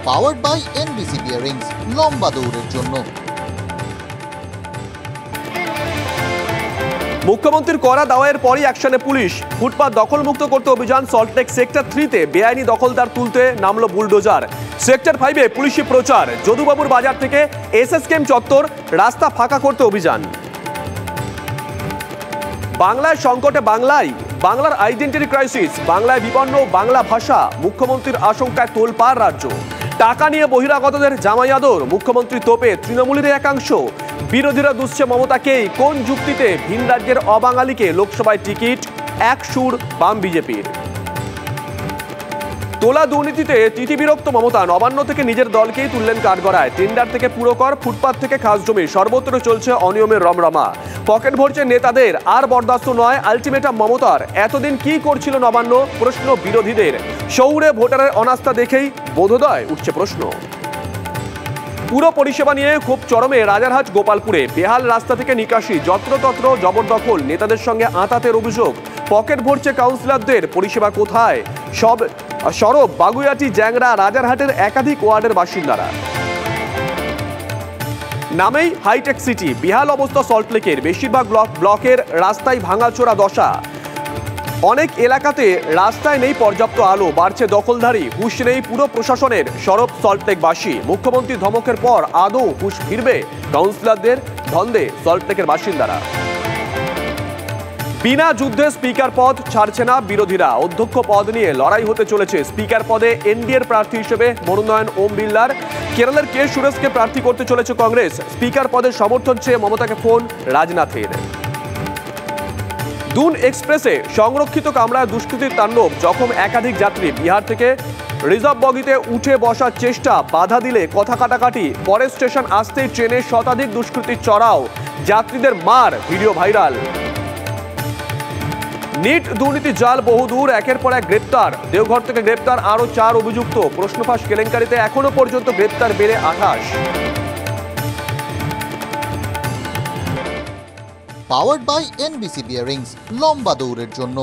Powered by NBC bearings, লম্বা দৌড়ের জন্য। মুখ্যমন্ত্রীর করা দাওয়াইয়ের পরই অ্যাকশনে পুলিশ। ফুটপাত দখলমুক্ত করতে অভিযান। সল্টলেক সেক্টর 3-তে বেআইনি দখলদার তুলতে নামলো বুলডোজার। সেক্টর 5-এ পুলিশি প্রচার। যদুবাবুর বাজার থেকে এসএসকেএম চত্বর রাস্তা ফাঁকা করতে অভিযান। বাংলায় সংকটে বাংলার আইডেন্টিটি ক্রাইসিস। বাংলায় বিপন্ন বাংলা ভাষা। মুখ্যমন্ত্রীর আশঙ্কায় তোলপাড় রাজ্য। টাকা নিয়ে বহিরাগতদের জামাই আদর। মুখ্যমন্ত্রী তোপে তৃণমূলের একাংশ। বিরোধীরা দুষছে মমতাকেই। কোন যুক্তিতে ভিন রাজ্যের অবাঙালিকে লোকসভায় টিকিট? এক সুর বাম বিজেপির। তোলা দুর্নীতিতে তিতিবিরক্ত মমতা। নবান্ন থেকে নিজের দলকেই তুললেন কাঠগড়ায়। টেন্ডার থেকে পুরকর, ফুটপাত থেকে খাস জমি, সর্বত্র চলছে অনিয়মের রমরমা। পকেট ভরছে নেতাদের, আর বরদাস্ত নয় আলটিমেটাম মমতার। এতদিন কি করছিল নবান্ন? প্রশ্ন বিরোধীদের। শহুরে ভোটারের অনাস্থা দেখেই বোধোদয় উঠছে প্রশ্ন। পুরো পরিষেবা নিয়ে খুব চরমে রাজারহাট গোপালপুরে। বেহাল রাস্তা থেকে নিকাশি, যত্রতত্র জবরদখল, নেতাদের সঙ্গে আঁতাতের অভিযোগ। পকেট ভরছে কাউন্সিলরদের, পরিষেবা কোথায়? সব সরব বাগুইয়াটি, জ্যাংড়া, রাজারহাটের একাধিক ওয়ার্ডের বাসিন্দারা। নামেই হাইটেক সিটি, বেহাল অবস্থা সল্টলেকের। বেশিরভাগ ব্লকের রাস্তায় ভাঙাচোরা দশা। অনেক এলাকাতে রাস্তায় নেই পর্যাপ্ত আলো। বাড়ছে দখলদারি, হুঁশ নেই পুরো প্রশাসনের। সরব সল্টলেকবাসী। মুখ্যমন্ত্রীর ধমকের পর আদৌ হুঁশ ফিরবে কাউন্সিলরদের? ধন্দে সল্টলেকের বাসিন্দারা। বিনা যুদ্ধে স্পিকার পদ ছাড়ছে না বিরোধীরা। অধ্যক্ষ পদ নিয়ে লড়াই হতে চলেছে। স্পিকার পদে এনডিএর প্রার্থী হিসেবে মনোনয়ন ওম বিড়লার। কেরলের কে সুরেশকে প্রার্থী করতে চলেছে কংগ্রেস। স্পিকার পদের সমর্থন চেয়ে মমতাকে ফোন রাজনাথের। দুন এক্সপ্রেসে সংরক্ষিত কামরায় দুষ্কৃতীর তাণ্ডব। জখম একাধিক যাত্রী। বিহার থেকে রিজার্ভ বগিতে উঠে বসার চেষ্টা, বাধা দিলে কথা কাটাকাটি। পরের স্টেশন আসতেই ট্রেনে শতাধিক দুষ্কৃতীর চড়াও, যাত্রীদের মার, ভিডিও ভাইরাল। নিট দুর্নীতি জাল বহুদূর, একের পর এক গ্রেপ্তার। দেওঘর থেকে গ্রেপ্তার আরো 4 অভিযুক্ত। প্রশ্নফাঁস কেলেঙ্কারিতে এখনো পর্যন্ত গ্রেপ্তার বেড়ে 28। পাওয়ার্ড বাই এনবিসি বিয়ারিংস, লম্বা দৌড়ের জন্য।